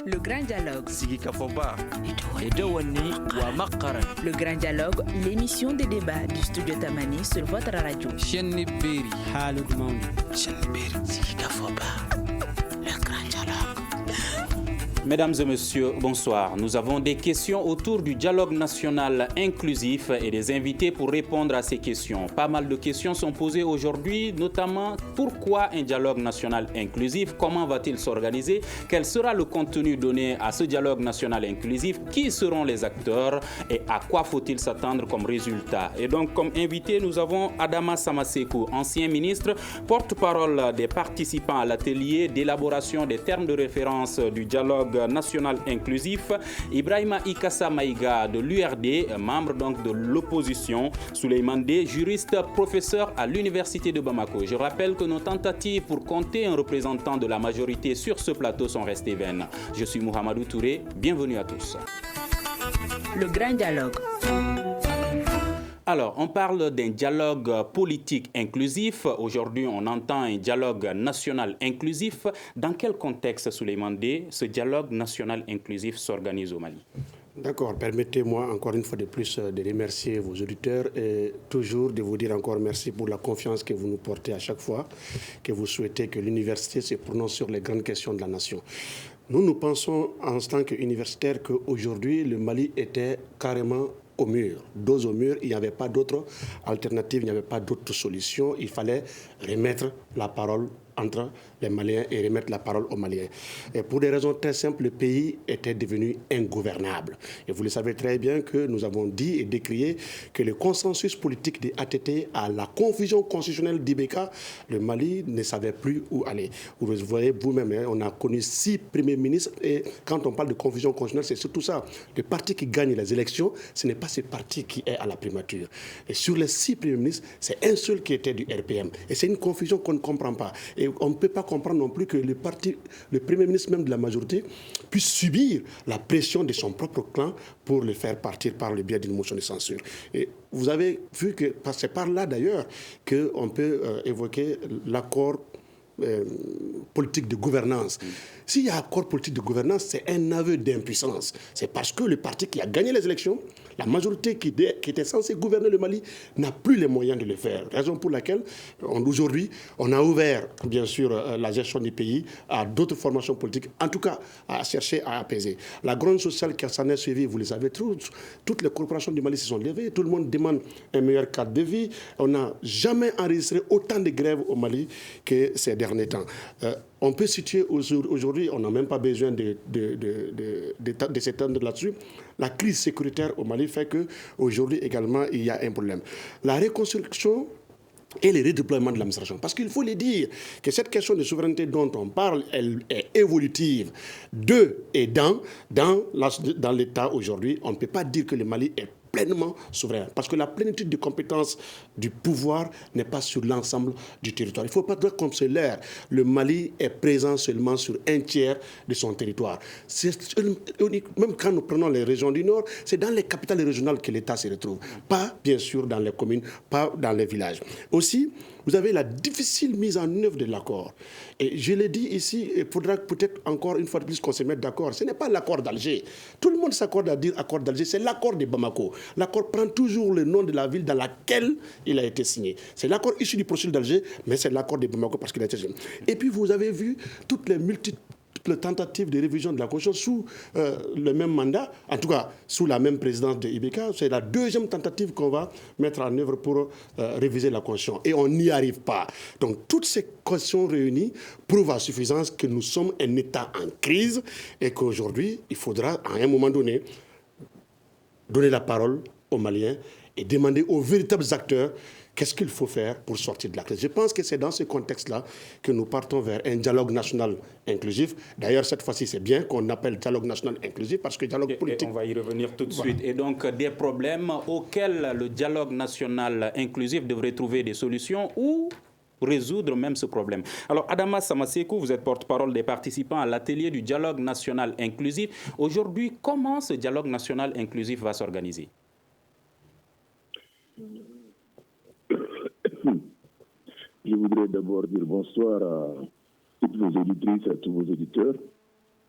Le Grand Dialogue. Sigi Kafoba. Edouani Ouamakaran. Le Grand Dialogue, l'émission de débat du studio Tamani sur votre radio. Chenni Beri. Halud Mauni. Chenni Beri. Sigi Kafoba. Le Grand Dialogue. Mesdames et messieurs, bonsoir. Nous avons des questions autour du dialogue national inclusif et des invités pour répondre à ces questions. Pas mal de questions sont posées aujourd'hui, notamment pourquoi un dialogue national inclusif? Comment va-t-il s'organiser? Quel sera le contenu donné à ce dialogue national inclusif? Qui seront les acteurs? Et à quoi faut-il s'attendre comme résultat? Et donc, comme invité, nous avons Adama Samasekou, ancien ministre, porte-parole des participants à l'atelier d'élaboration des termes de référence du dialogue national inclusif, Ibrahima Ikassa Maïga de l'URD, membre donc de l'opposition, Souleymane Dey, juriste, professeur à l'université de Bamako. Je rappelle que nos tentatives pour compter un représentant de la majorité sur ce plateau sont restées vaines. Je suis Mohamedou Touré, bienvenue à tous. Le Grand Dialogue. Alors, on parle d'un dialogue politique inclusif. Aujourd'hui, on entend un dialogue national inclusif. Dans quel contexte, Souleymane Dey, ce dialogue national inclusif s'organise au Mali? D'accord, permettez-moi encore une fois de plus de remercier vos auditeurs et toujours de vous dire encore merci pour la confiance que vous nous portez à chaque fois que vous souhaitez que l'université se prononce sur les grandes questions de la nation. Nous pensons en tant qu'universitaires qu'aujourd'hui, le Mali était carrément au mur, dos au mur, il n'y avait pas d'autre alternative, il n'y avait pas d'autre solution. Il fallait remettre la parole entre les Maliens et remettre la parole aux Maliens. Et pour des raisons très simples, le pays était devenu ingouvernable. Et vous le savez très bien que nous avons dit et décrié que le consensus politique des ATT à la confusion constitutionnelle d'IBK, le Mali ne savait plus où aller. Vous voyez vous-même, on a connu 6 premiers ministres et quand on parle de confusion constitutionnelle, c'est surtout ça. Le parti qui gagne les élections, ce n'est pas ce parti qui est à la primature. Et sur les 6 premiers ministres, c'est un seul qui était du RPM. Et c'est une confusion qu'on ne comprend pas. Et on ne peut pas comprendre non plus que le Premier ministre même de la majorité, puisse subir la pression de son propre clan pour le faire partir par le biais d'une motion de censure. Et vous avez vu que c'est par là d'ailleurs qu'on peut évoquer l'accord politique de gouvernance. S'il y a accord politique de gouvernance, c'est un aveu d'impuissance. C'est parce que le parti qui a gagné les élections, la majorité qui était censée gouverner le Mali, n'a plus les moyens de le faire. Raison pour laquelle, aujourd'hui, on a ouvert, bien sûr, la gestion du pays à d'autres formations politiques, en tout cas, à chercher à apaiser. La grogne sociale qui s'en est suivie, vous le savez, toutes les corporations du Mali se sont levées, tout le monde demande un meilleur cadre de vie. On n'a jamais enregistré autant de grèves au Mali que ces derniers temps. On peut situer aujourd'hui, on n'a même pas besoin de s'étendre là-dessus. La crise sécuritaire au Mali fait qu'aujourd'hui également, il y a un problème. La reconstruction et le redéploiement de l'administration. Parce qu'il faut le dire que cette question de souveraineté dont on parle, elle est évolutive dans l'État aujourd'hui. On ne peut pas dire que le Mali est pleinement souverain. Parce que la plénitude de compétences du pouvoir n'est pas sur l'ensemble du territoire. Il ne faut pas dire comme c'est l'air. Le Mali est présent seulement sur un tiers de son territoire. Même quand nous prenons les régions du Nord, c'est dans les capitales régionales que l'État se retrouve. Pas, bien sûr, dans les communes, pas dans les villages. Aussi, vous avez la difficile mise en œuvre de l'accord. Et je l'ai dit ici, il faudra peut-être encore une fois de plus qu'on se mette d'accord. Ce n'est pas l'accord d'Alger. Tout le monde s'accorde à dire accord d'Alger, c'est l'accord de Bamako. L'accord prend toujours le nom de la ville dans laquelle il a été signé. C'est l'accord issu du processus d'Alger, mais c'est l'accord de Bamako parce qu'il a été signé. Et puis vous avez vu toutes les tentatives de révision de la Constitution sous le même mandat, en tout cas sous la même présidence de IBK. C'est la deuxième tentative qu'on va mettre en œuvre pour réviser la Constitution. Et on n'y arrive pas. Donc toutes ces questions réunies prouvent à suffisance que nous sommes un État en crise et qu'aujourd'hui, il faudra à un moment donné donner la parole aux Maliens et demander aux véritables acteurs qu'est-ce qu'il faut faire pour sortir de la crise. Je pense que c'est dans ce contexte-là que nous partons vers un dialogue national inclusif. D'ailleurs, cette fois-ci, c'est bien qu'on appelle dialogue national inclusif parce que dialogue politique... Et on va y revenir tout de suite. Et donc, des problèmes auxquels le dialogue national inclusif devrait trouver des solutions ou résoudre même ce problème. Alors, Adama Samasekou, vous êtes porte-parole des participants à l'atelier du dialogue national inclusif. Aujourd'hui, comment ce dialogue national inclusif va s'organiser? Je voudrais d'abord dire bonsoir à toutes vos auditrices et à tous vos auditeurs.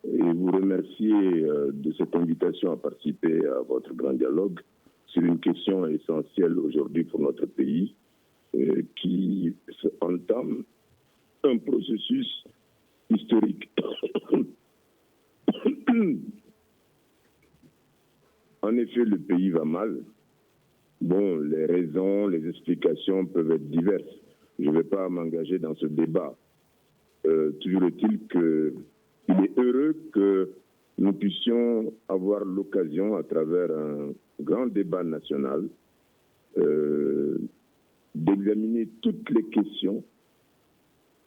et vous remercier de cette invitation à participer à votre grand dialogue sur une question essentielle aujourd'hui pour notre pays qui entame un processus historique. En effet, le pays va mal. Bon, les raisons, les explications peuvent être diverses. Je ne vais pas m'engager dans ce débat. Toujours est-il qu'il est heureux que nous puissions avoir l'occasion, à travers un grand débat national, d'examiner toutes les questions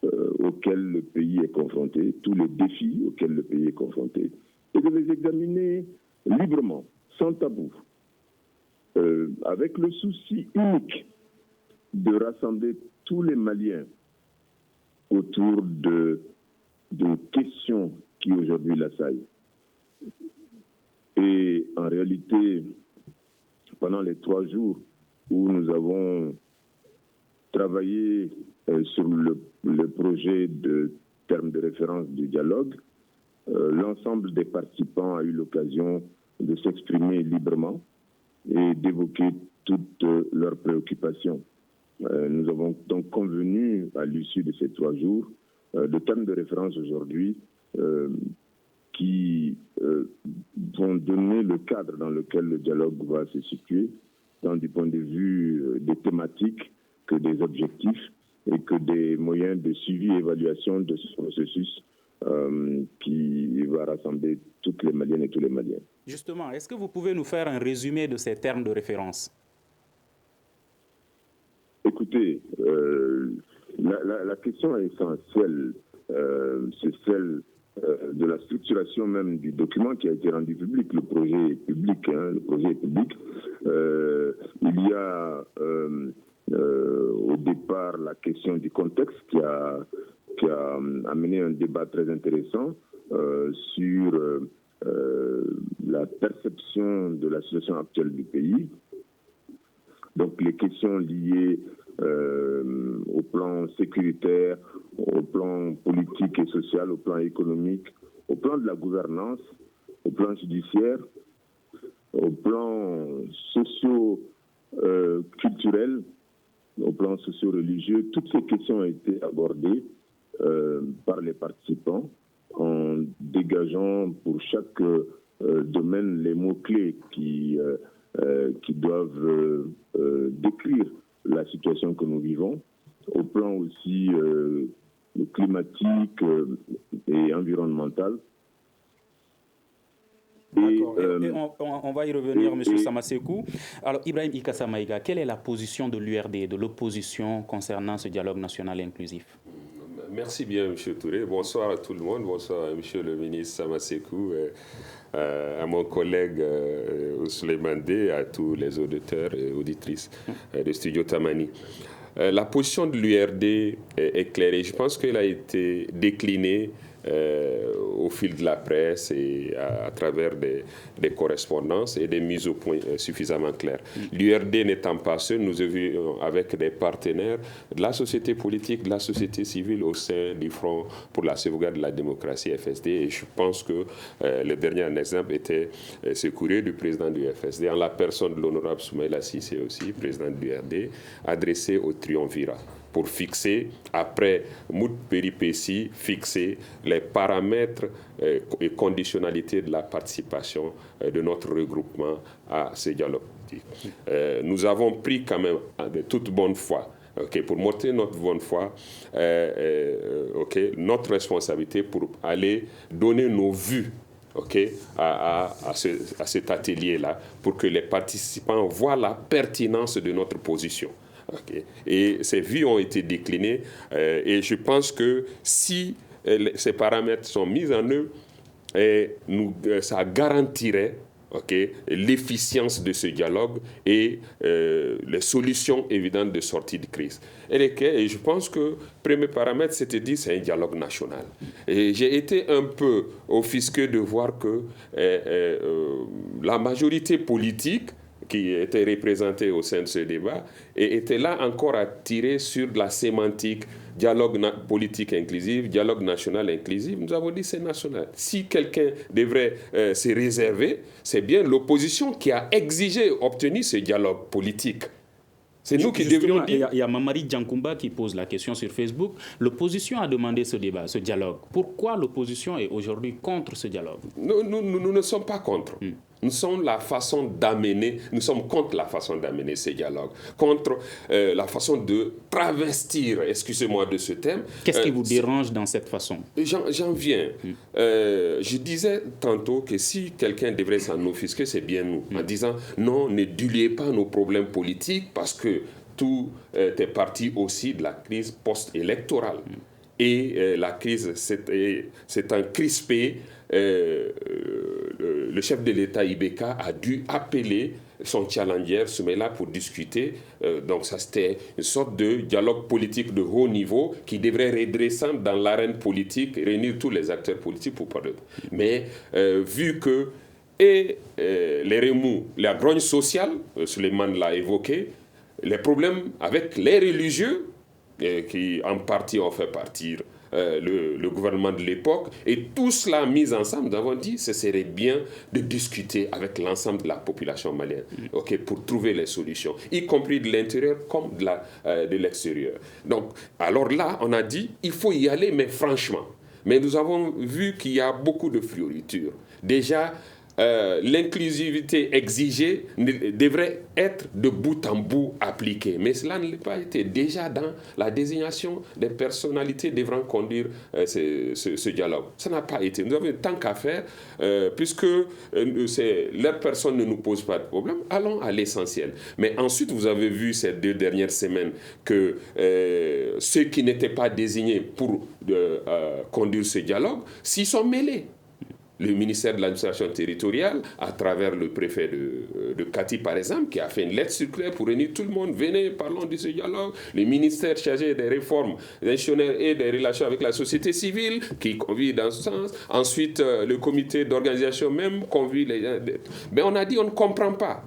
auxquelles le pays est confronté, tous les défis auxquels le pays est confronté, et de les examiner librement, sans tabou, avec le souci unique de rassembler tous les Maliens autour de questions qui aujourd'hui l'assaillent. Et en réalité, pendant les 3 jours où nous avons travaillé sur le projet de termes de référence du dialogue, l'ensemble des participants a eu l'occasion de s'exprimer librement et d'évoquer toutes leurs préoccupations. Nous avons donc convenu, à l'issue de ces 3 jours, de termes de référence aujourd'hui qui vont donner le cadre dans lequel le dialogue va se situer, tant du point de vue des thématiques que des objectifs et que des moyens de suivi et évaluation de ce processus qui va rassembler toutes les Maliennes et tous les Maliens. Justement, est-ce que vous pouvez nous faire un résumé de ces termes de référence? Écoutez, la question essentielle, c'est celle de la structuration même du document qui a été rendu public. Le projet est public. Il y a au départ la question du contexte qui a amené un débat très intéressant sur la perception de la situation actuelle du pays. Donc les questions liées au plan sécuritaire, au plan politique et social, au plan économique, au plan de la gouvernance, au plan judiciaire, au plan socio-culturel, au plan socio-religieux. Toutes ces questions ont été abordées par les participants en dégageant pour chaque domaine les mots-clés qui doivent décrire la situation que nous vivons, au plan aussi climatique et environnemental. D'accord. Et on va y revenir, M. Samasekou. Alors, Ibrahim Ikassa Maïga, quelle est la position de l'URD, de l'opposition concernant ce dialogue national inclusif? Merci bien, M. Touré. Bonsoir à tout le monde. Bonsoir à M. le ministre Samasekou, à mon collègue Souleymane Dey, à tous les auditeurs et auditrices de Studio Tamani. La position de l'URD est claire et je pense qu'elle a été déclinée au fil de la presse et à travers des correspondances et des mises au point suffisamment claires. L'URD n'étant pas seul, nous avons avec des partenaires de la société politique, de la société civile au sein du Front pour la sauvegarde de la démocratie FSD. Et je pense que le dernier exemple était ce courrier du président du FSD en la personne de l'honorable Soumaïla Cissé aussi, président de l'URD, adressé au triumvirat, pour fixer, après moult péripéties, fixer les paramètres et conditionnalités de la participation de notre regroupement à ce dialogue. Nous avons pris quand même de toute bonne foi, pour montrer notre bonne foi, notre responsabilité pour aller donner nos vues à cet atelier-là, pour que les participants voient la pertinence de notre position. Et ces vues ont été déclinées et je pense que si ces paramètres sont mis en œuvre, ça garantirait l'efficience de ce dialogue et les solutions évidentes de sortie de crise. Et je pense que le premier paramètre, c'était dit, c'est un dialogue national. Et j'ai été un peu offusqué de voir que la majorité politique qui était représentée au sein de ce débat et était là encore à tirer sur de la sémantique politique inclusif, dialogue national inclusif. Nous avons dit c'est national. Si quelqu'un devrait se réserver, c'est bien l'opposition qui a exigé, obtenu ce dialogue politique. C'est nous qui devrions dire... Il y a Mamadi Djankoumba qui pose la question sur Facebook. L'opposition a demandé ce débat, ce dialogue. Pourquoi l'opposition est aujourd'hui contre ce dialogue? Nous ne sommes pas contre. Nous sommes nous sommes contre la façon d'amener ces dialogues, contre la façon de travestir, excusez-moi de ce thème. Qu'est-ce qui vous dérange dans cette façon? J'en viens. Je disais tantôt que si quelqu'un devrait s'en offusquer, c'est bien nous, en disant non, ne diluez pas nos problèmes politiques parce que tout est parti aussi de la crise post-électorale. Et la crise s'étant crispée, le chef de l'État, Ibeka, a dû appeler son challenger, Soumaïla, pour discuter. Donc ça, c'était une sorte de dialogue politique de haut niveau qui devrait redresser dans l'arène politique, réunir tous les acteurs politiques pour parler. Mais vu que les remous, la grogne sociale, Souleymane l'a évoqué, les problèmes avec les religieux, qui en partie ont fait partir le gouvernement de l'époque, et tout cela mis ensemble, nous avons dit que ce serait bien de discuter avec l'ensemble de la population malienne, pour trouver les solutions, y compris de l'intérieur comme de l'extérieur. Donc, alors là, on a dit il faut y aller, mais franchement. Mais nous avons vu qu'il y a beaucoup de fioritures. Déjà, l'inclusivité exigée devrait être de bout en bout appliquée. Mais cela ne l'a pas été. Déjà dans la désignation des personnalités devant conduire ce dialogue. Ça n'a pas été. Nous avons tant qu'à faire, puisque leur personne ne nous pose pas de problème. Allons à l'essentiel. Mais ensuite, vous avez vu ces 2 dernières semaines que ceux qui n'étaient pas désignés pour conduire ce dialogue s'y sont mêlés. Le ministère de l'administration territoriale, à travers le préfet de Kati, par exemple, qui a fait une lettre circulaire pour réunir tout le monde. Venez, parlons de ce dialogue. Le ministère chargé des réformes institutionnelles et des relations avec la société civile, qui convie dans ce sens. Ensuite, le comité d'organisation même convie les gens. Mais on a dit, on ne comprend pas.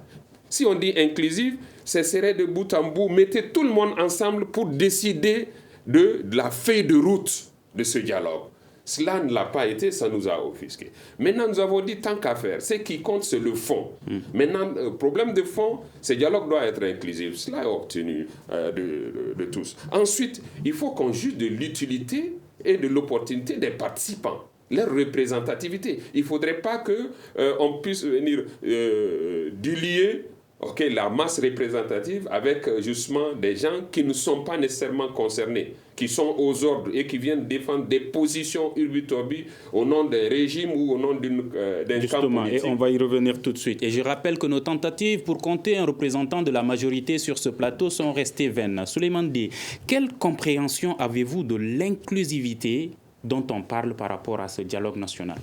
Si on dit inclusif, ce serait de bout en bout. Mettez tout le monde ensemble pour décider de la feuille de route de ce dialogue. Cela ne l'a pas été, ça nous a offusqué. Maintenant, nous avons dit tant qu'à faire. Ce qui compte, c'est le fond. Maintenant, problème de fond, ce dialogue doit être inclusif. Cela est obtenu de tous. Ensuite, il faut qu'on juge de l'utilité et de l'opportunité des participants, leur représentativité. Il ne faudrait pas qu'on puisse venir diluer la masse représentative avec justement des gens qui ne sont pas nécessairement concernés, qui sont aux ordres et qui viennent défendre des positions urbi-torbi au nom d'un régime ou au nom d'un camp politique. Et on va y revenir tout de suite. Et je rappelle que nos tentatives pour compter un représentant de la majorité sur ce plateau sont restées vaines. Souleymane Dé, quelle compréhension avez-vous de l'inclusivité dont on parle par rapport à ce dialogue national?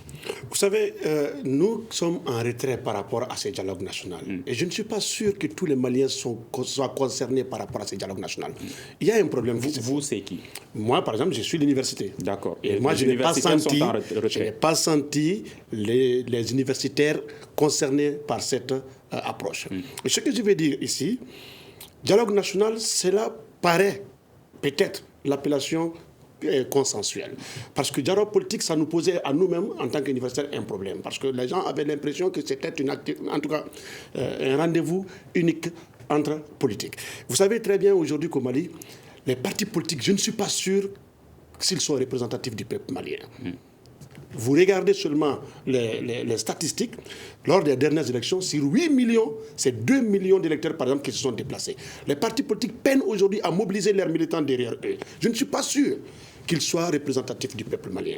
Vous savez, nous sommes en retrait par rapport à ce dialogue national. Et je ne suis pas sûr que tous les Maliens soient concernés par rapport à ce dialogue national. Il y a un problème. Vous, c'est qui? Moi, par exemple, je suis l'université. D'accord. Et moi, je n'ai pas senti les universitaires concernés par cette approche. Et ce que je veux dire ici, dialogue national, cela paraît peut-être l'appellation consensuel. Parce que dialogue politique, ça nous posait à nous-mêmes, en tant qu'universitaires, un problème. Parce que les gens avaient l'impression que c'était en tout cas un rendez-vous unique entre politiques. Vous savez très bien aujourd'hui qu'au Mali, les partis politiques, je ne suis pas sûr s'ils sont représentatifs du peuple malien. Vous regardez seulement les statistiques. Lors des dernières élections, sur 8 millions, c'est 2 millions d'électeurs, par exemple, qui se sont déplacés. Les partis politiques peinent aujourd'hui à mobiliser leurs militants derrière eux. Je ne suis pas sûr qu'ils soient représentatifs du peuple malien.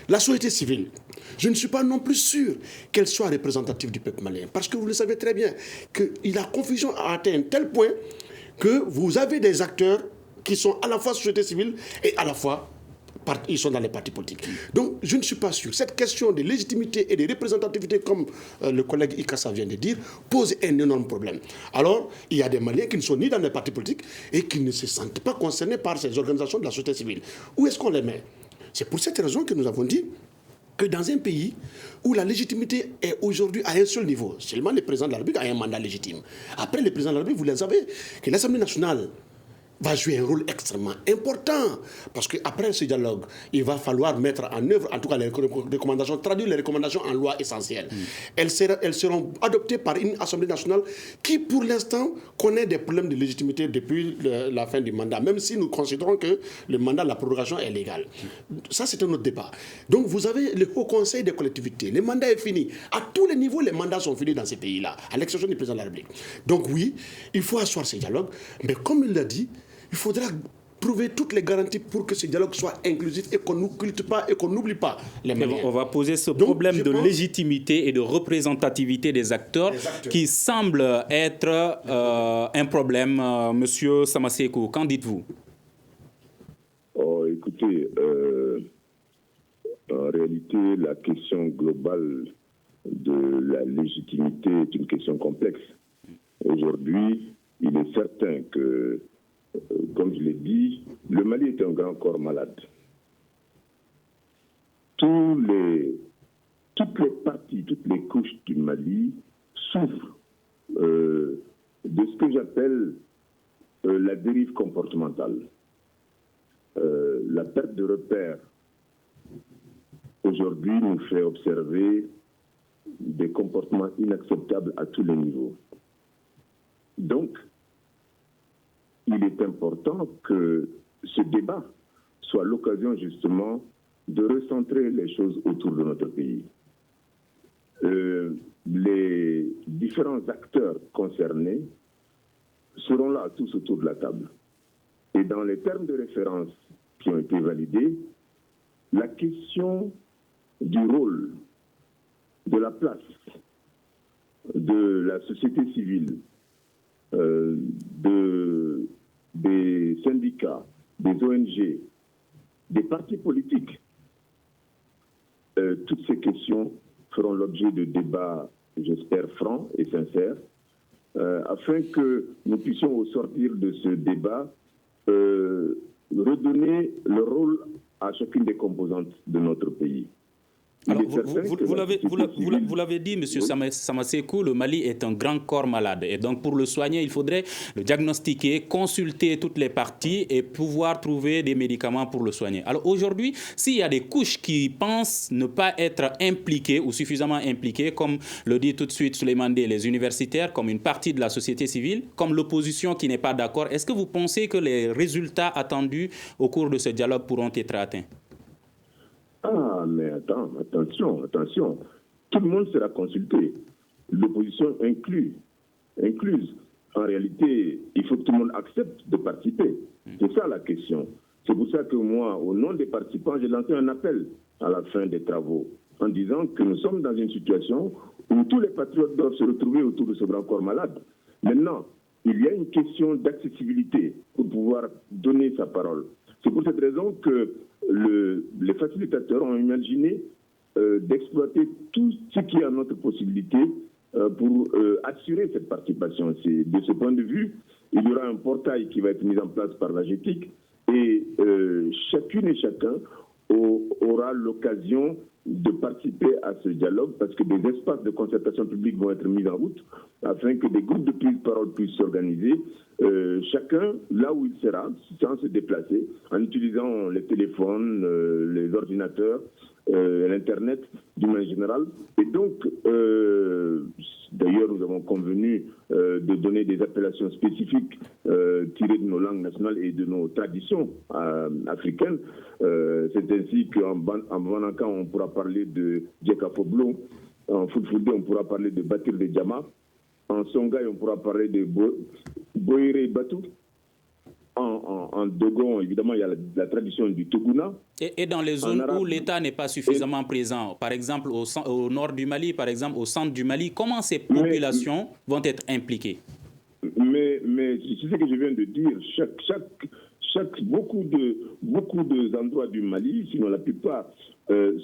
La société civile, je ne suis pas non plus sûr qu'elle soit représentative du peuple malien. Parce que vous le savez très bien, que la confusion a atteint un tel point que vous avez des acteurs qui sont à la fois société civile et à la fois ils sont dans les partis politiques. Donc, je ne suis pas sûr. Cette question de légitimité et de représentativité, comme le collègue Ikassa vient de dire, pose un énorme problème. Alors, il y a des Maliens qui ne sont ni dans les partis politiques et qui ne se sentent pas concernés par ces organisations de la société civile. Où est-ce qu'on les met? C'est pour cette raison que nous avons dit que dans un pays où la légitimité est aujourd'hui à un seul niveau, seulement le président de la République a un mandat légitime. Après, le président de la République, vous le savez, que l'Assemblée nationale va jouer un rôle extrêmement important. Parce qu'après ce dialogue, il va falloir mettre en œuvre, en tout cas les recommandations, traduire les recommandations en loi essentielles. Elles seront adoptées par une Assemblée nationale qui, pour l'instant, connaît des problèmes de légitimité depuis la fin du mandat, même si nous considérons que le mandat, la prorogation est légale. Ça, c'est un autre débat. Donc, vous avez le Haut Conseil des collectivités. Le mandat est fini. À tous les niveaux, les mandats sont finis dans ces pays-là, à l'exception du président de la République. Donc, oui, il faut asseoir ces dialogues, mais comme il l'a dit, il faudra trouver toutes les garanties pour que ce dialogue soit inclusif et qu'on n'occulte pas et qu'on n'oublie pas les Maliens. On va poser ce problème de légitimité et de représentativité des acteurs qui semble être un problème. Monsieur Samasekou, qu'en dites-vous? Écoutez, en réalité, la question globale de la légitimité est une question complexe. Aujourd'hui, il est certain que, comme je l'ai dit, le Mali est un grand corps malade. Toutes les parties, toutes les couches du Mali souffrent de ce que j'appelle la dérive comportementale. La perte de repères, aujourd'hui, nous fait observer des comportements inacceptables à tous les niveaux. Donc, il est important que ce débat soit l'occasion justement de recentrer les choses autour de notre pays. Les différents acteurs concernés seront là tous autour de la table. Et dans les termes de référence qui ont été validés, la question du rôle, de la place de la société civile, des syndicats, des ONG, des partis politiques, toutes ces questions feront l'objet de débats, j'espère, francs et sincères, afin que nous puissions, au sortir de ce débat, redonner le rôle à chacune des composantes de notre pays. Alors, vous l'avez dit, M. Samasekou, le Mali est un grand corps malade. Et donc, pour le soigner, il faudrait le diagnostiquer, consulter toutes les parties et pouvoir trouver des médicaments pour le soigner. Alors, aujourd'hui, s'il y a des couches qui pensent ne pas être impliquées ou suffisamment impliquées, comme le dit tout de suite Souleymane Dé, les universitaires, comme une partie de la société civile, comme l'opposition qui n'est pas d'accord, est-ce que vous pensez que les résultats attendus au cours de ce dialogue pourront être atteints? Ah, mais attention. Tout le monde sera consulté. L'opposition incluse. En réalité, il faut que tout le monde accepte de participer. C'est ça la question. C'est pour ça que moi, au nom des participants, j'ai lancé un appel à la fin des travaux en disant que nous sommes dans une situation où tous les patriotes doivent se retrouver autour de ce grand corps malade. Maintenant, il y a une question d'accessibilité pour pouvoir donner sa parole. C'est pour cette raison que les facilitateurs ont imaginé d'exploiter tout ce qui est à notre possibilité pour assurer cette participation. De ce point de vue, il y aura un portail qui va être mis en place par la GETIC et chacune et chacun aura l'occasion de participer à ce dialogue parce que des espaces de concertation publique vont être mis en route afin que des groupes de prise de parole puissent s'organiser, chacun là où il sera, sans se déplacer, en utilisant les téléphones, les ordinateurs, l'Internet d'une manière générale. Et donc, d'ailleurs, nous avons convenu de donner des appellations spécifiques tirées de nos langues nationales et de nos traditions africaines. C'est ainsi qu'en Bananka, on pourra parler de Djekafoblo, en Fulfulde, on pourra parler de Batir de Djama, en Songhai, on pourra parler de Boire Batu. En Dogon, évidemment, il y a la tradition du Toguna. Et dans les zones où l'État n'est pas suffisamment présent, par exemple au nord du Mali, par exemple au centre du Mali, comment ces populations vont être impliquées? Mais c'est ce que je viens de dire. Beaucoup de endroits du Mali, sinon la plupart,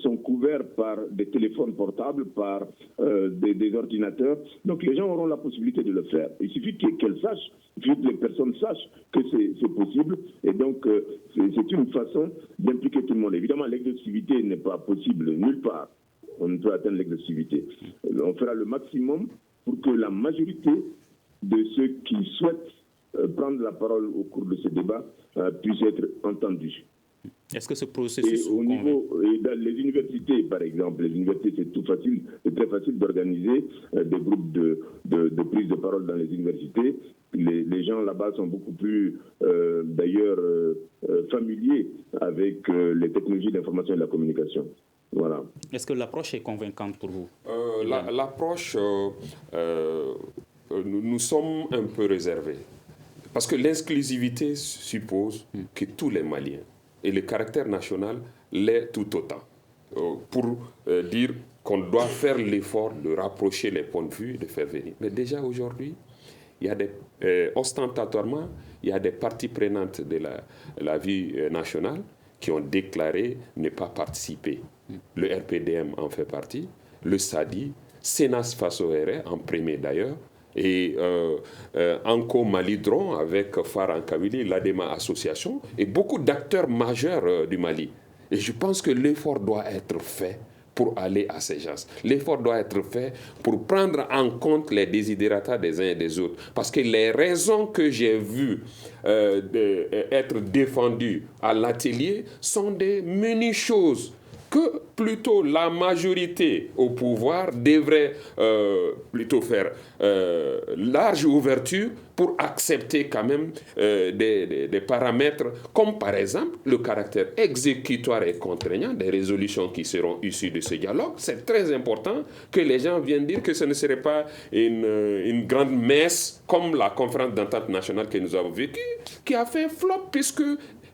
sont couverts par des téléphones portables, par des ordinateurs. Donc les gens auront la possibilité de le faire. Il suffit qu'elles sachent, il suffit que les personnes sachent que c'est possible. Et donc c'est une façon d'impliquer tout le monde. Évidemment, l'exhaustivité n'est pas possible nulle part. On ne peut atteindre l'exhaustivité. On fera le maximum pour que la majorité de ceux qui souhaitent prendre la parole au cours de ce débat puisse être entendue. Est-ce que ce processus et dans les universités, par exemple, les universités, c'est très facile d'organiser des groupes de prise de parole dans les universités. Les gens là-bas sont beaucoup plus, d'ailleurs, familiers avec les technologies d'information et de la communication. Voilà. Est-ce que l'approche est convaincante pour vous? L'approche, nous sommes un peu réservés. Parce que l'inclusivité suppose que tous les Maliens, et le caractère national l'est tout autant, pour dire qu'on doit faire l'effort de rapprocher les points de vue et de faire venir. Mais déjà aujourd'hui, il y a ostentatoirement, il y a des parties prenantes de la vie nationale qui ont déclaré ne pas participer. Le RPDM en fait partie, le SADI, Sénas Faso-Ré en premier d'ailleurs, et Anko Malidron avec Faran Kavili, l'ADEMA Association, et beaucoup d'acteurs majeurs du Mali. Et je pense que l'effort doit être fait pour aller à ces gens. L'effort doit être fait pour prendre en compte les desiderata des uns et des autres. Parce que les raisons que j'ai vues être défendues à l'atelier sont des menues choses que plutôt la majorité au pouvoir devrait plutôt faire large ouverture pour accepter quand même des paramètres comme par exemple le caractère exécutoire et contraignant des résolutions qui seront issues de ce dialogue. C'est très important que les gens viennent dire que ce ne serait pas une grande messe comme la conférence d'entente nationale que nous avons vécue, qui a fait flop puisque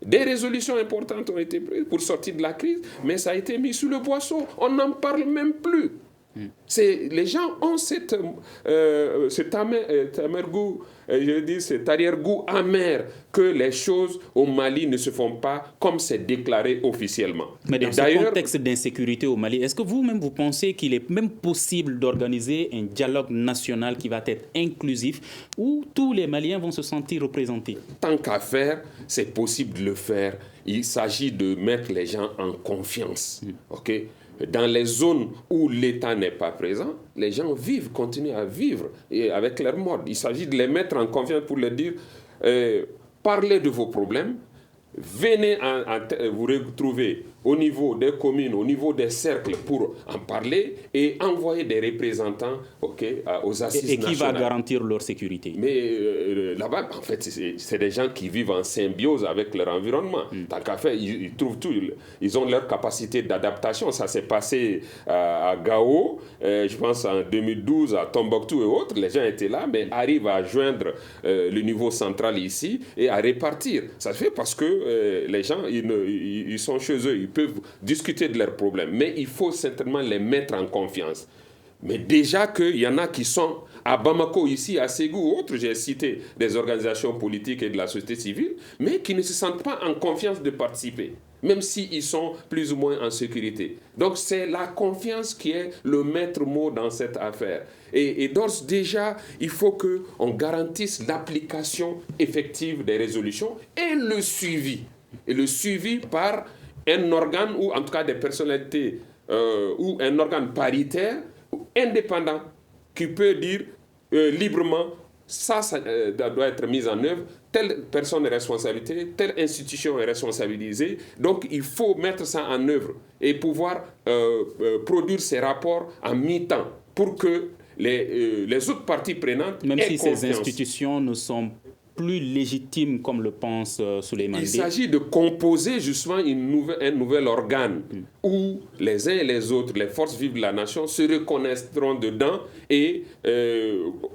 des résolutions importantes ont été prises pour sortir de la crise, mais ça a été mis sous le boisseau. On n'en parle même plus. Les gens ont cet arrière-goût amer que les choses au Mali ne se font pas comme c'est déclaré officiellement. Mais dans ce contexte d'insécurité au Mali, est-ce que vous-même vous pensez qu'il est même possible d'organiser un dialogue national qui va être inclusif où tous les Maliens vont se sentir représentés? Tant qu'à faire, c'est possible de le faire. Il s'agit de mettre les gens en confiance. OK? Dans les zones où l'État n'est pas présent, les gens continuent à vivre et avec leur mode. Il s'agit de les mettre en confiance pour leur dire parlez de vos problèmes, venez vous retrouver au niveau des communes, au niveau des cercles pour en parler et envoyer des représentants aux assises nationales. Et qui va garantir leur sécurité? Mais là-bas, en fait, c'est des gens qui vivent en symbiose avec leur environnement. Tant qu'à faire, ils trouvent tout. Ils ont leur capacité d'adaptation. Ça s'est passé à Gao, je pense en 2012, à Tombouctou et autres. Les gens étaient là, mais arrivent à joindre le niveau central ici et à répartir. Ça se fait parce que les gens, ils sont chez eux. Ils peuvent discuter de leurs problèmes, mais il faut certainement les mettre en confiance. Mais déjà qu'il y en a qui sont à Bamako, ici, à Ségou ou autres, j'ai cité des organisations politiques et de la société civile, mais qui ne se sentent pas en confiance de participer, même s'ils sont plus ou moins en sécurité. Donc c'est la confiance qui est le maître mot dans cette affaire. Et d'ores déjà, il faut qu'on garantisse l'application effective des résolutions et le suivi. Et le suivi par un organe ou en tout cas des personnalités ou un organe paritaire indépendant qui peut dire librement ça doit être mis en œuvre, telle personne est responsabilisée, telle institution est responsabilisée. Donc il faut mettre ça en œuvre et pouvoir produire ces rapports en mi-temps pour que les autres parties prenantes même aient si confiance. Ces institutions ne sont plus légitime comme le pense Souleymane Ndéé. Il s'agit de composer justement un nouvel organe où les uns et les autres, les forces vives de la nation, se reconnaîtront dedans et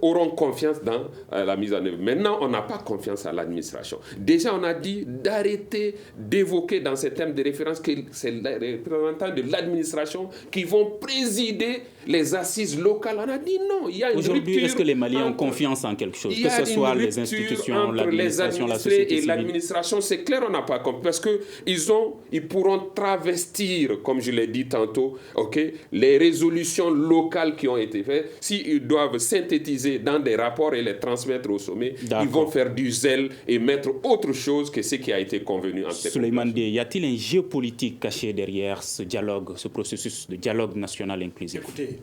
auront confiance dans la mise en œuvre. Maintenant, on n'a pas confiance à l'administration. Déjà, on a dit d'arrêter d'évoquer dans ces thèmes de référence que c'est les représentants de l'administration qui vont présider les assises locales. On a dit non, il y a une rupture. Aujourd'hui, est-ce que les Maliens ont confiance en quelque chose, que ce soit les institutions, entre les administrés et l'administration, c'est clair, on n'a pas compris. Parce qu'ils pourront travestir, comme je l'ai dit tantôt, les résolutions locales qui ont été faites. S'ils doivent synthétiser dans des rapports et les transmettre au sommet, ils vont faire du zèle et mettre autre chose que ce qui a été convenu entre les Souleymane Ndéé, y a-t-il un géopolitique caché derrière ce dialogue, ce processus de dialogue national inclusif? Écoutez,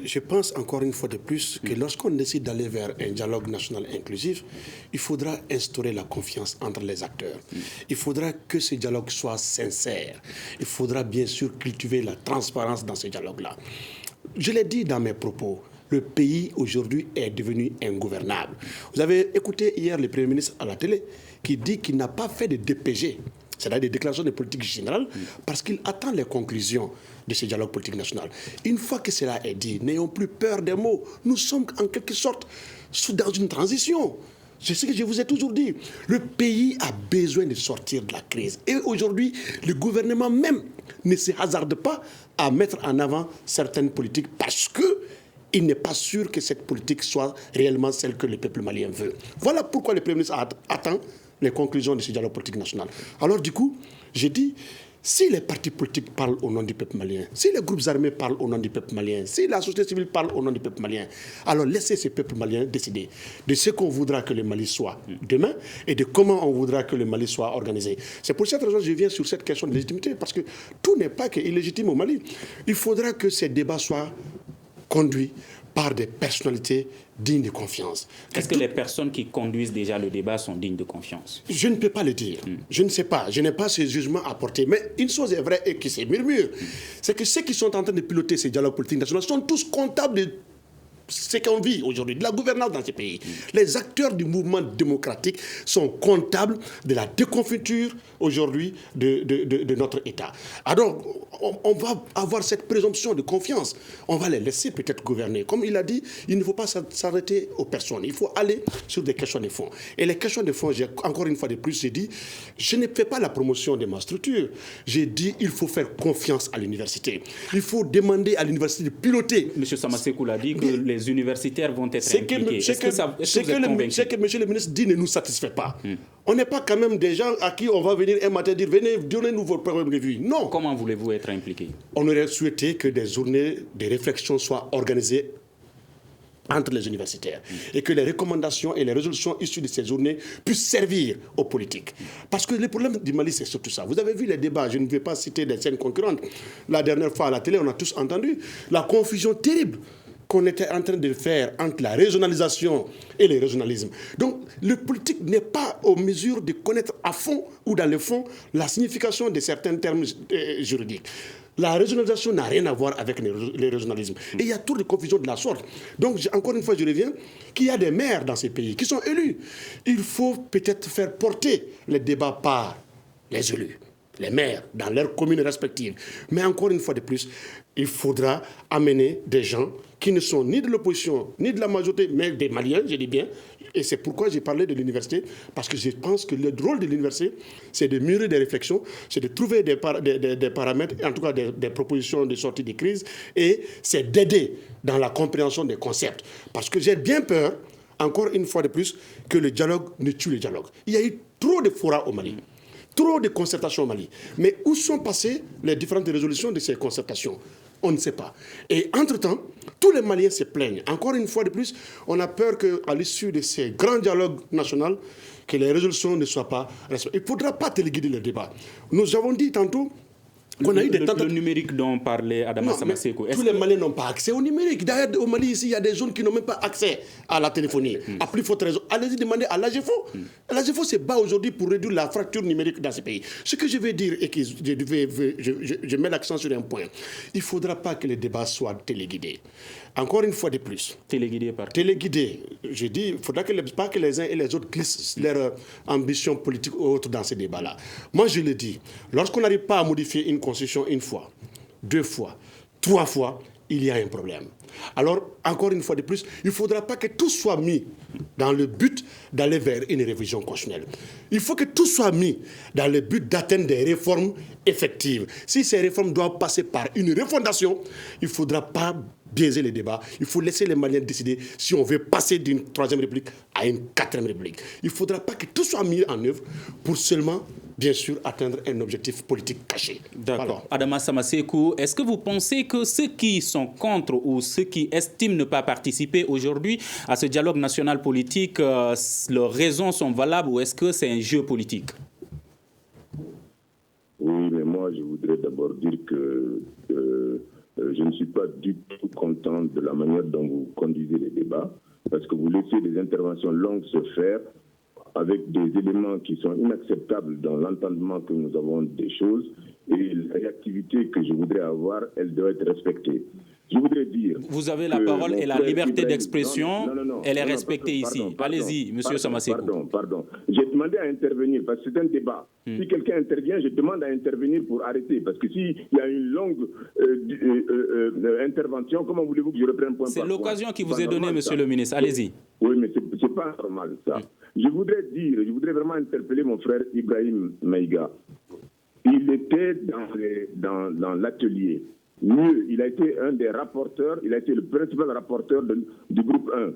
je pense encore une fois de plus que lorsqu'on décide d'aller vers un dialogue national inclusif, il faudra instaurer la confiance entre les acteurs. Il faudra que ce dialogue soit sincère. Il faudra bien sûr cultiver la transparence dans ce dialogue-là. Je l'ai dit dans mes propos, le pays aujourd'hui est devenu ingouvernable. Vous avez écouté hier le Premier ministre à la télé qui dit qu'il n'a pas fait de DPG, c'est-à-dire des déclarations de politique générale, parce qu'il attend les conclusions de ce dialogue politique national. Une fois que cela est dit, n'ayons plus peur des mots. Nous sommes en quelque sorte dans une transition. C'est ce que je vous ai toujours dit. Le pays a besoin de sortir de la crise. Et aujourd'hui, le gouvernement même ne se hasarde pas à mettre en avant certaines politiques parce qu'il n'est pas sûr que cette politique soit réellement celle que le peuple malien veut. Voilà pourquoi le Premier ministre attend les conclusions de ce dialogue politique national. Alors du coup, j'ai dit, si les partis politiques parlent au nom du peuple malien, si les groupes armés parlent au nom du peuple malien, si la société civile parle au nom du peuple malien, alors laissez ce peuple malien décider de ce qu'on voudra que le Mali soit demain et de comment on voudra que le Mali soit organisé. C'est pour cette raison que je viens sur cette question de légitimité, parce que tout n'est pas que illégitime au Mali. Il faudra que ces débats soient conduits par des personnalités dignes de confiance. Est-ce que les personnes qui conduisent déjà le débat sont dignes de confiance? Je ne peux pas le dire. Je ne sais pas. Je n'ai pas ce jugement à porter. Mais une chose est vraie et qui se murmure, c'est que ceux qui sont en train de piloter ces dialogues politiques nationaux sont tous comptables de ce qu'on vit aujourd'hui, de la gouvernance dans ces pays. Les acteurs du mouvement démocratique sont comptables de la déconfiture aujourd'hui de notre État. Alors, on va avoir cette présomption de confiance. On va les laisser peut-être gouverner. Comme il a dit, il ne faut pas s'arrêter aux personnes. Il faut aller sur des questions de fond. Et les questions de fond, encore une fois de plus, j'ai dit, je ne fais pas la promotion de ma structure. J'ai dit, il faut faire confiance à l'université. Il faut demander à l'université de piloter. M. Samasekou l'a dit que les universitaires vont être impliqués. Ce que M. le ministre dit ne nous satisfait pas. On n'est pas quand même des gens à qui on va venir un matin dire venez, donnez-nous vos problèmes de vie. Non. Comment voulez-vous être impliqué? On aurait souhaité que des journées de réflexion soient organisées entre les universitaires et que les recommandations et les résolutions issues de ces journées puissent servir aux politiques. Parce que le problème du Mali, c'est surtout ça. Vous avez vu les débats, je ne vais pas citer des scènes concurrentes. La dernière fois à la télé, on a tous entendu la confusion terrible qu'on était en train de faire entre la régionalisation et le régionalisme. Donc, le politique n'est pas en mesure de connaître à fond ou dans le fond la signification de certains termes juridiques. La régionalisation n'a rien à voir avec le régionalisme. Et il y a trop de confusion de la sorte. Donc, encore une fois, je reviens, qu'il y a des maires dans ces pays qui sont élus. Il faut peut-être faire porter les débats par les élus, les maires, dans leurs communes respectives. Mais encore une fois de plus, il faudra amener des gens qui ne sont ni de l'opposition, ni de la majorité, mais des Maliens, je dis bien. Et c'est pourquoi j'ai parlé de l'université, parce que je pense que le rôle de l'université, c'est de mûrir des réflexions, c'est de trouver des paramètres, en tout cas des propositions de sortie de crise, et c'est d'aider dans la compréhension des concepts. Parce que j'ai bien peur, encore une fois de plus, que le dialogue ne tue le dialogue. Il y a eu trop de forats au Mali. Trop de concertations au Mali. Mais où sont passées les différentes résolutions de ces concertations? On ne sait pas. Et entre-temps, tous les Maliens se plaignent. Encore une fois de plus, on a peur qu'à l'issue de ces grands dialogues nationaux, que les résolutions ne soient pas respectées. Il ne faudra pas téléguider le débat. Nous avons dit tantôt qu'on a eu des tentatives. Le numérique dont parlait Adama Samasekou. Tous les Maliens n'ont pas accès au numérique. D'ailleurs, au Mali, ici, il y a des zones qui n'ont même pas accès à la téléphonie. À plus forte raison. Allez-y demander à l'AGEFO. L'AGEFO se bat aujourd'hui pour réduire la fracture numérique dans ces pays. Ce que je veux dire et que je mets l'accent sur un point. Il ne faudra pas que les débats soient téléguidés. Encore une fois de plus. Téléguidés par qui? Téléguidés. Je dis, il ne faudra pas que les uns et les autres glissent leur ambition politique ou autre dans ces débats-là. Moi, je le dis, lorsqu'on n'arrive pas à modifier une constitution une fois, 2 fois, 3 fois, il y a un problème. Alors, encore une fois de plus, il ne faudra pas que tout soit mis dans le but d'aller vers une révision constitutionnelle. Il faut que tout soit mis dans le but d'atteindre des réformes effectives. Si ces réformes doivent passer par une refondation, il ne faudra pas biaiser les débats. Il faut laisser les Maliens décider si on veut passer d'une 3e République à une 4e République. Il ne faudra pas que tout soit mis en œuvre pour seulement, bien sûr, atteindre un objectif politique caché. D'accord. Voilà. Adama Samasekou, est-ce que vous pensez que ceux qui sont contre ou ceux qui estiment ne pas participer aujourd'hui à ce dialogue national politique, leurs raisons sont valables ou est-ce que c'est un jeu politique? Oui, mais moi, je voudrais d'abord dire que je ne suis pas du tout content de la manière dont vous conduisez les débats, parce que vous laissez des interventions longues se faire avec des éléments qui sont inacceptables dans l'entendement que nous avons des choses, et la réactivité que je voudrais avoir, elle doit être respectée. Je voudrais dire... Vous avez la parole et la liberté d'expression, elle est respectée ici. Allez-y, M. Samasekou. Pardon. J'ai demandé à intervenir parce que c'est un débat. Si quelqu'un intervient, je demande à intervenir pour arrêter. Parce que s'il y a une longue intervention, comment voulez-vous que je reprenne point par point? C'est l'occasion qui vous est donnée, M. le ministre. Allez-y. Oui, mais ce n'est pas normal, ça. Je voudrais vraiment interpeller mon frère Ibrahim Maïga. Il était dans l'atelier. Mieux, il a été un des rapporteurs, il a été le principal rapporteur du groupe 1.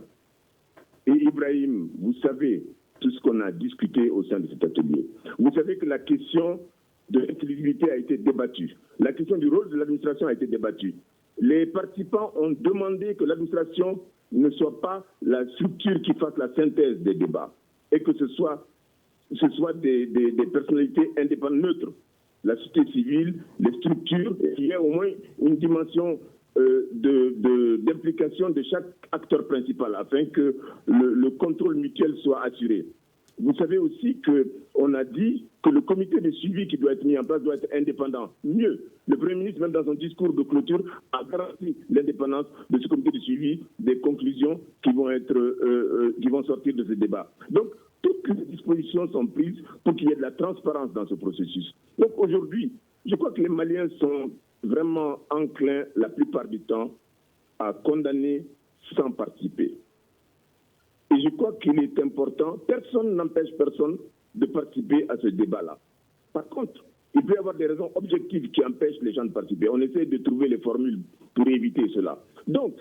Et Ibrahim, vous savez tout ce qu'on a discuté au sein de cet atelier. Vous savez que la question de l'inclusivité a été débattue. La question du rôle de l'administration a été débattue. Les participants ont demandé que l'administration ne soit pas la structure qui fasse la synthèse des débats et que ce soit des personnalités indépendantes, neutres. La société civile, les structures, il y a au moins une dimension d'implication de chaque acteur principal afin que le contrôle mutuel soit assuré. Vous savez aussi qu'on a dit que le comité de suivi qui doit être mis en place doit être indépendant. Mieux, le Premier ministre, même dans son discours de clôture, a garanti l'indépendance de ce comité de suivi, des conclusions qui vont sortir de ce débat. Donc, toutes les dispositions sont prises pour qu'il y ait de la transparence dans ce processus. Donc aujourd'hui, je crois que les Maliens sont vraiment enclins, la plupart du temps, à condamner sans participer. Et je crois qu'il est important, personne n'empêche personne de participer à ce débat-là. Par contre, il peut y avoir des raisons objectives qui empêchent les gens de participer. On essaie de trouver les formules pour éviter cela. Donc,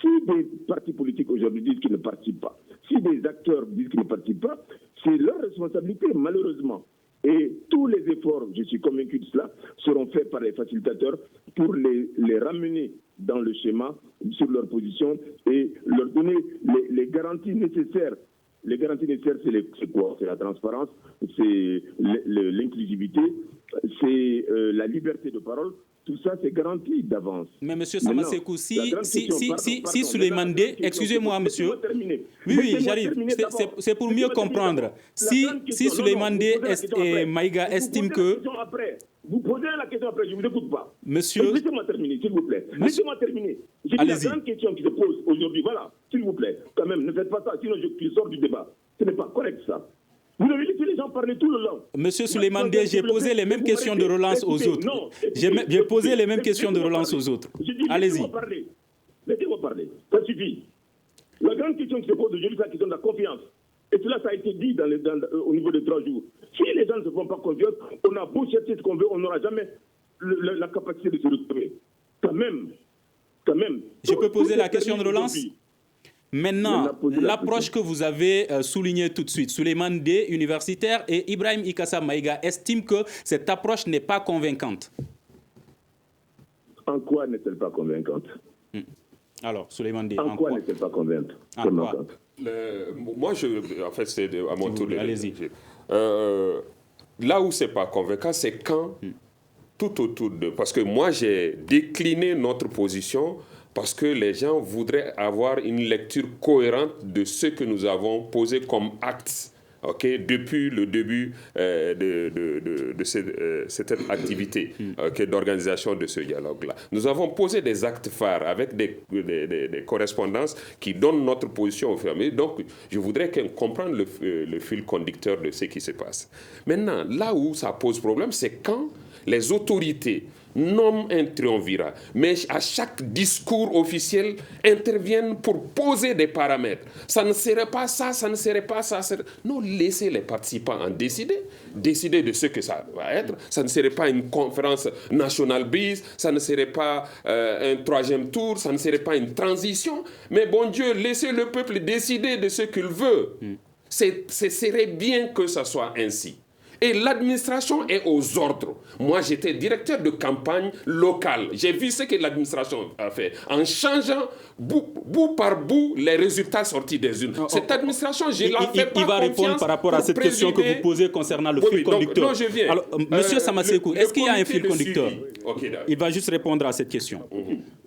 si des partis politiques aujourd'hui disent qu'ils ne participent pas, si des acteurs disent qu'ils ne participent pas, c'est leur responsabilité, malheureusement. Et tous les efforts, je suis convaincu de cela, seront faits par les facilitateurs pour les ramener dans le schéma, sur leur position et leur donner les garanties nécessaires. Les garanties nécessaires, c'est quoi? C'est la transparence, c'est l'inclusivité, c'est la liberté de parole. Tout ça, c'est garanti d'avance. Mais M. Samasekou, si Souleymane Dey, excusez-moi, monsieur. Oui, j'arrive. C'est pour mieux comprendre. Si Souleymane Dey et Maïga estiment que... Vous posez la question après, je ne vous écoute pas. Monsieur... Laissez-moi terminer, s'il vous plaît. Laissez-moi terminer. J'ai dit la grande question qui se pose aujourd'hui. Voilà, s'il vous plaît. Quand même, ne faites pas ça, sinon je sors du débat. Ce n'est pas correct, ça. Vous avez laissé les gens parler tout le long. Monsieur Souleymane Dey, j'ai posé les mêmes questions de relance aux autres. J'ai posé les mêmes questions de relance aux autres. Allez-y. Laissez-moi parler. Ça suffit. La grande question qui se pose aujourd'hui, c'est la question de la confiance. Et cela, ça a été dit au niveau des 3 jours. Si les gens ne se font pas confiance, on a beau chercher ce qu'on veut, on n'aura jamais la capacité de se retrouver. Quand même. Je peux poser la question de relance ? Maintenant, l'approche que vous avez soulignée tout de suite, Souleymane Dey, universitaire, et Ibrahim Ikassa Maïga estiment que cette approche n'est pas convaincante. En quoi n'est-elle pas convaincante? Alors, Souleymane Dey, en quoi n'est-elle pas convaincante? Moi, en fait, c'est à mon tour. Allez-y. Là où c'est pas convaincant, c'est quand tout autour de... Parce que moi, j'ai décliné notre position parce que les gens voudraient avoir une lecture cohérente de ce que nous avons posé comme actes, depuis le début de cette activité d'organisation de ce dialogue-là. Nous avons posé des actes phares avec des correspondances qui donnent notre position au fur et à mesure. Donc, je voudrais qu'on comprenne le fil conducteur de ce qui se passe. Maintenant, là où ça pose problème, c'est quand les autorités nomment un triumvirat, mais à chaque discours officiel interviennent pour poser des paramètres. Ça ne serait pas ça, ça ne serait pas ça. Non, laissez les participants en décider de ce que ça va être. Ça ne serait pas une conférence nationale bise, ça ne serait pas un 3e tour, ça ne serait pas une transition. Mais bon Dieu, laissez le peuple décider de ce qu'il veut. Ce serait bien que ça soit ainsi. Et l'administration est aux ordres. Moi, j'étais directeur de campagne locale. J'ai vu ce que l'administration a fait. En changeant bout par bout les résultats sortis des urnes. Cette administration, je la fais pas confiance. Il va répondre par rapport à cette question que vous posez concernant le fil conducteur. Non, je viens. Alors, Monsieur Samasekou, est-ce qu'il y a un fil conducteur? Il va juste répondre à cette question.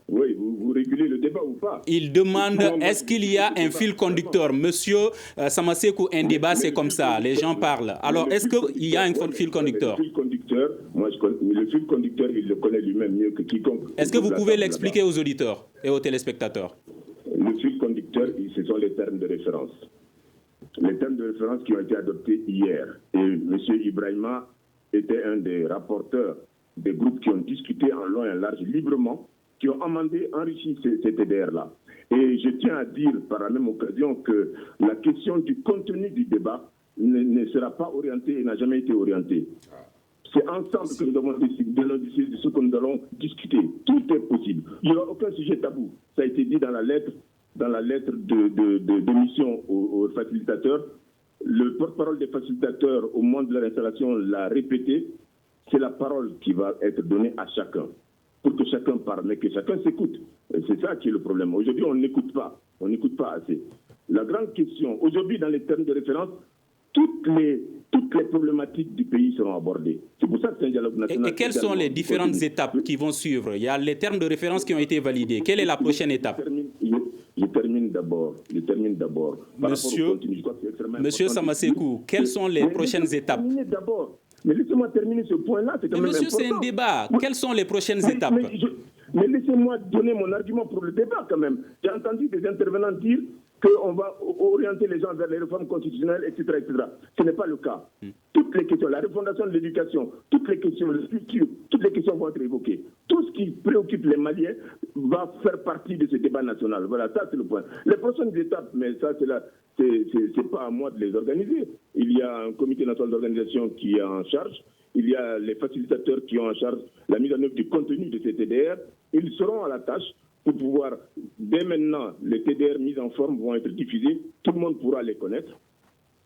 Oui, vous régulez le débat. débat ou pas. Il demande, est-ce qu'il y a un fil conducteur? Monsieur Samasekou, un débat, c'est comme ça, les gens parlent. Alors, est-ce qu'il y a un fil conducteur? Le fil conducteur, le fil conducteur, il le connaît lui-même mieux que quiconque. Est-ce que vous pouvez l'expliquer aux auditeurs et aux téléspectateurs? Le fil conducteur, ce sont les termes de référence. Les termes de référence qui ont été adoptés hier. Et M. Ibrahima était un des rapporteurs des groupes qui ont discuté en long et en large, librement, qui ont amendé, enrichi ces TDR-là. Et je tiens à dire par la même occasion que la question du contenu du débat ne sera pas orientée et n'a jamais été orientée. C'est ensemble que nous avons décidé de ce que nous allons discuter. Tout est possible. Il n'y aura aucun sujet tabou. Ça a été dit dans la lettre de mission aux facilitateurs. Le porte-parole des facilitateurs, au moment de leur installation, l'a répété. C'est la parole qui va être donnée à chacun, pour que chacun parle, mais que chacun s'écoute. C'est ça qui est le problème. Aujourd'hui, on n'écoute pas assez. La grande question, aujourd'hui, dans les termes de référence, toutes les problématiques du pays seront abordées. C'est pour ça que c'est un dialogue national. Et quelles sont les différentes étapes qui vont suivre? Il y a les termes de référence qui ont été validés. Quelle est la prochaine étape? Je termine d'abord. Monsieur Samasekou, quelles sont les prochaines étapes? Mais laissez-moi terminer ce point-là, c'est quand même monsieur, important. c'est un débat. Quelles sont les prochaines étapes? Mais laissez-moi donner mon argument pour le débat quand même. J'ai entendu des intervenants dire qu'on va orienter les gens vers les réformes constitutionnelles, etc. etc. Ce n'est pas le cas. Toutes les questions, la refondation de l'éducation, toutes les questions, le futur, toutes les questions vont être évoquées. Tout ce qui préoccupe les Maliens va faire partie de ce débat national. Voilà, ça c'est le point. Les prochaines étapes, mais ça c'est pas à moi de les organiser. Il y a un comité national d'organisation qui est en charge. Il y a les facilitateurs qui ont en charge la mise en œuvre du contenu de ces TDR. Ils seront à la tâche pour pouvoir, dès maintenant, les TDR mis en forme vont être diffusés. Tout le monde pourra les connaître.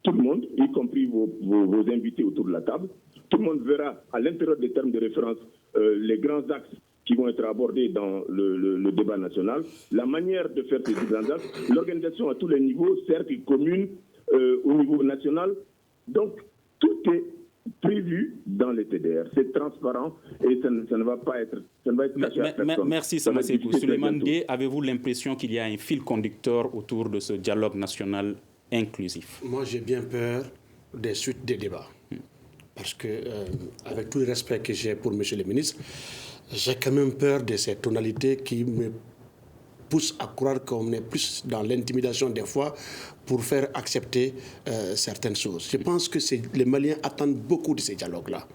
Tout le monde, y compris vos invités autour de la table. Tout le monde verra à l'intérieur des termes de référence les grands axes qui vont être abordés dans le débat national. La manière de faire ces grands axes, l'organisation à tous les niveaux, certes commune, au niveau national. Donc, tout est prévu dans les TDR. C'est transparent et ça ne va pas être caché à personne. Merci Samasekou. Souleymane Gueye, avez-vous l'impression qu'il y a un fil conducteur autour de ce dialogue national inclusif? Moi, j'ai bien peur des suites des débats. Parce que, avec tout le respect que j'ai pour M. le ministre, j'ai quand même peur de ces tonalités qui me poussent à croire qu'on est plus dans l'intimidation des fois pour faire accepter certaines choses. Je pense que les Maliens attendent beaucoup de ces dialogues-là.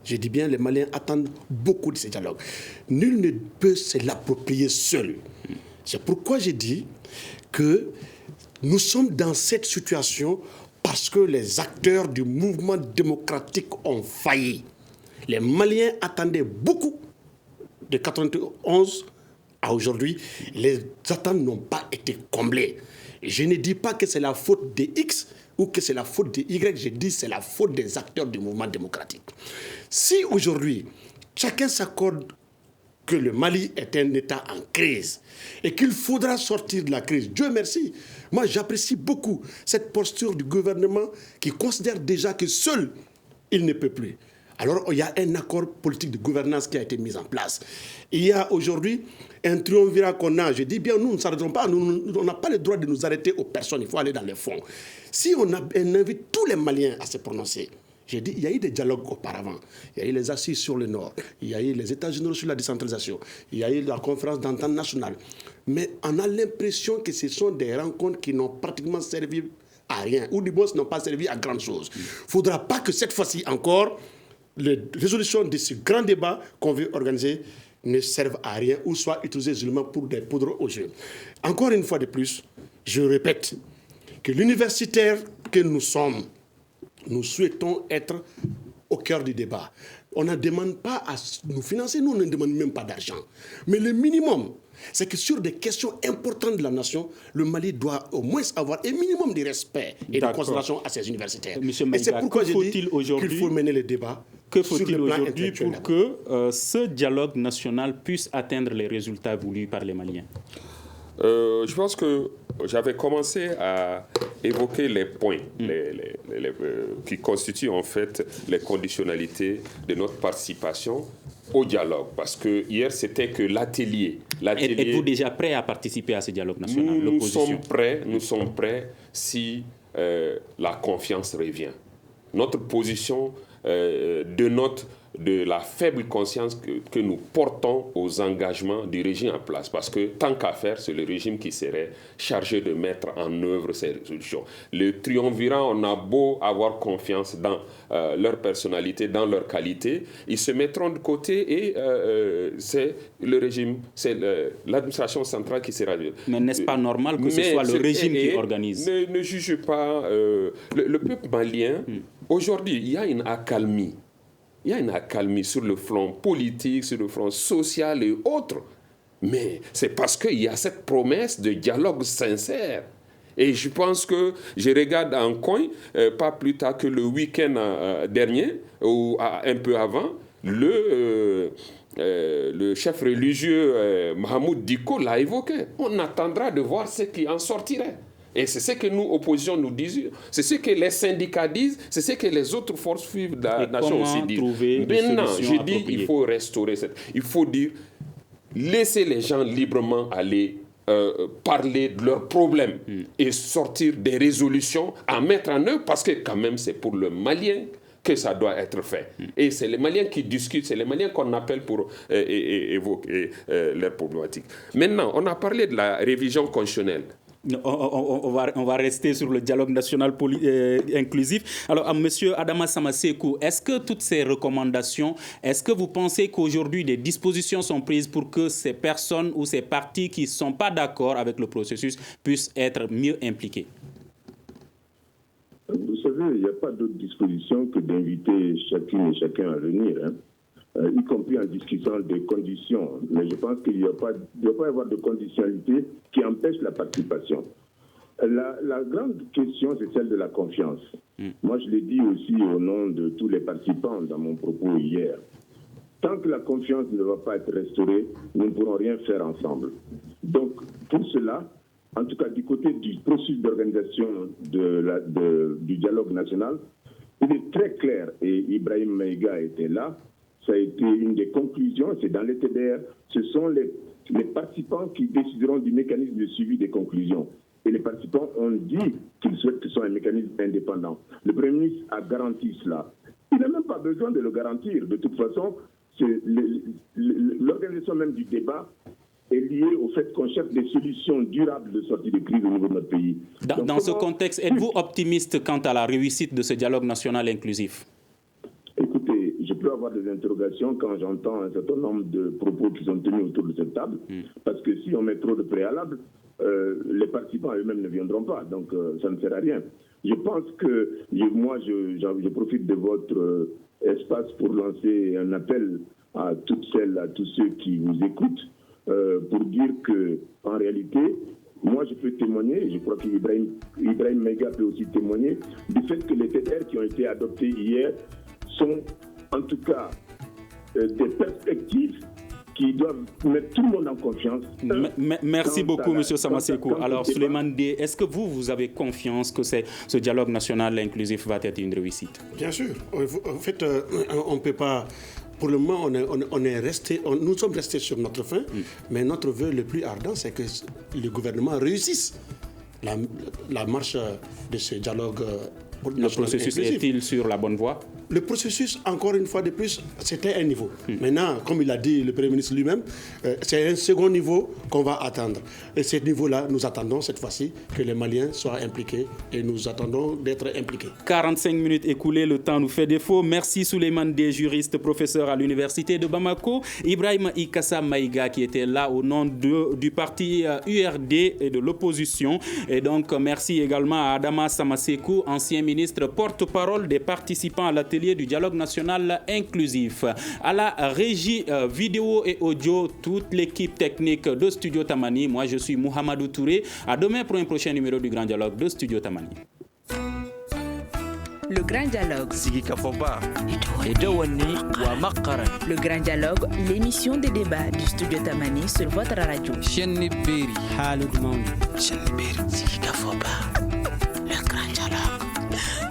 Je dis bien, les Maliens attendent beaucoup de ces dialogues. Nul ne peut se l'approprier seul. C'est pourquoi j'ai dit que nous sommes dans cette situation parce que les acteurs du mouvement démocratique ont failli. Les Maliens attendaient beaucoup de 1991 à aujourd'hui. Les attentes n'ont pas été comblées. Je ne dis pas que c'est la faute des X ou que c'est la faute des Y, je dis que c'est la faute des acteurs du mouvement démocratique. Si aujourd'hui, chacun s'accorde que le Mali est un État en crise et qu'il faudra sortir de la crise, Dieu merci, moi j'apprécie beaucoup cette posture du gouvernement qui considère déjà que seul il ne peut plus. Alors, il y a un accord politique de gouvernance qui a été mis en place. Il y a aujourd'hui un triumvirat qu'on a. Je dis bien, nous ne s'arrêterons pas. On n'a pas le droit de nous arrêter aux personnes. Il faut aller dans les fonds. Si on invite tous les Maliens à se prononcer, j'ai dit, il y a eu des dialogues auparavant. Il y a eu les assises sur le Nord. Il y a eu les États généraux sur la décentralisation. Il y a eu la conférence d'entente nationale. Mais on a l'impression que ce sont des rencontres qui n'ont pratiquement servi à rien. Ou du moins, n'ont pas servi à grand chose. Il ne faudra pas que cette fois-ci encore, les résolutions de ce grand débat qu'on veut organiser ne servent à rien ou soient utilisées seulement pour des poudres aux yeux. Encore une fois de plus, je répète que l'universitaire que nous sommes, nous souhaitons être au cœur du débat. On ne demande pas à nous financer, nous on ne demande même pas d'argent. Mais le minimum, c'est que sur des questions importantes de la nation, le Mali doit au moins avoir un minimum de respect et de considération à ses universitaires. Monsieur Maïga, et c'est pourquoi je dis qu'il faut mener le débat. Que faut-il aujourd'hui pour que ce dialogue national puisse atteindre les résultats voulus par les Maliens? Je pense que j'avais commencé à évoquer les points qui constituent en fait les conditionnalités de notre participation au dialogue, parce que hier c'était que l'atelier. Êtes-vous déjà prêt à participer à ce dialogue national? Nous sommes prêts si la confiance revient. Notre position dénote de la faible conscience que nous portons aux engagements du régime en place. Parce que tant qu'à faire, c'est le régime qui serait chargé de mettre en œuvre ces résolutions. Le triumvirat, on a beau avoir confiance dans leur personnalité, dans leur qualité, ils se mettront de côté et c'est le régime, c'est l'administration centrale qui sera... Mais n'est-ce pas normal que ce soit le régime qui organise? Ne juge pas le peuple malien. Aujourd'hui, il y a une accalmie. Il y a une accalmie sur le front politique, sur le front social et autres. Mais c'est parce qu'il y a cette promesse de dialogue sincère. Et je pense que je regarde en coin, pas plus tard que le week-end dernier, ou un peu avant, le chef religieux Mahmoud Diko l'a évoqué. On attendra de voir ce qui en sortirait. Et c'est ce que nous, opposition, nous disons. C'est ce que les syndicats disent, c'est ce que les autres forces vives de la nation aussi disent. Maintenant, je dis il faut restaurer il faut dire, laisser les gens librement aller parler de leurs problèmes et sortir des résolutions à mettre en œuvre, parce que quand même c'est pour le Malien que ça doit être fait. Et c'est les Maliens qui discutent, c'est les Maliens qu'on appelle pour évoquer leurs problématiques. Maintenant, on a parlé de la révision constitutionnelle. On va rester sur le dialogue national inclusif. Alors, Monsieur Adama Samasekou, est-ce que toutes ces recommandations, est-ce que vous pensez qu'aujourd'hui des dispositions sont prises pour que ces personnes ou ces partis qui ne sont pas d'accord avec le processus puissent être mieux impliqués? Vous savez, il n'y a pas d'autre disposition que d'inviter chacune et chacun à venir, y compris en discutant des conditions. Mais je pense qu'il ne doit pas y avoir de conditionnalité qui empêche la participation. La grande question, c'est celle de la confiance. Moi, je l'ai dit aussi au nom de tous les participants dans mon propos hier. Tant que la confiance ne va pas être restaurée, nous ne pourrons rien faire ensemble. Donc, pour cela, en tout cas du côté du processus d'organisation du dialogue national, il est très clair, et Ibrahim Maïga était là, ça a été une des conclusions, c'est dans les TDR, ce sont les participants qui décideront du mécanisme de suivi des conclusions. Et les participants ont dit qu'ils souhaitent que ce soit un mécanisme indépendant. Le Premier ministre a garanti cela. Il n'a même pas besoin de le garantir. De toute façon, l'organisation même du débat est liée au fait qu'on cherche des solutions durables de sortie de crise au niveau de notre pays. Dans ce contexte, êtes-vous optimiste quant à la réussite de ce dialogue national inclusif? Écoutez, je peux avoir des interrogations quand j'entends un certain nombre de propos qui sont tenus autour de cette table, parce que si on met trop de préalables, les participants eux-mêmes ne viendront pas, donc ça ne sert à rien. Je pense que moi, je profite de votre espace pour lancer un appel à toutes celles, à tous ceux qui vous écoutent, pour dire que en réalité, moi je peux témoigner, je crois qu'Ibrahim Maïga peut aussi témoigner, du fait que les TDR qui ont été adoptés hier sont en tout cas des perspectives qui doivent mettre tout le monde en confiance. Merci beaucoup, M. Samasekou. Alors, Souleymane D, est-ce que vous avez confiance que ce dialogue national inclusif va être une réussite? Bien sûr. En fait, on ne peut pas... Pour le moment, nous sommes restés sur notre faim, mais notre vœu le plus ardent, c'est que le gouvernement réussisse la marche de ce dialogue. Le processus est-il sur la bonne voie? Le processus, encore une fois de plus, c'était un niveau. Maintenant, comme il a dit le Premier ministre lui-même, c'est un second niveau qu'on va atteindre. Et ce niveau-là, nous attendons cette fois-ci que les Maliens soient impliqués et nous attendons d'être impliqués. 45 minutes écoulées, le temps nous fait défaut. Merci Souleymane D, juriste, professeur à l'Université de Bamako. Ibrahim Ikassa Maïga qui était là au nom du parti URD et de l'opposition. Et donc, merci également à Adama Samasekou, ancien ministre porte-parole des participants à l'atelier du dialogue national inclusif. À la régie vidéo et audio, toute l'équipe technique de Studio Tamani. Moi, je suis Mouhamadou Touré. À demain pour un prochain numéro du Grand Dialogue de Studio Tamani. Le Grand Dialogue. Le Grand Dialogue, l'émission des débats du Studio Tamani sur votre radio. Le Grand Dialogue.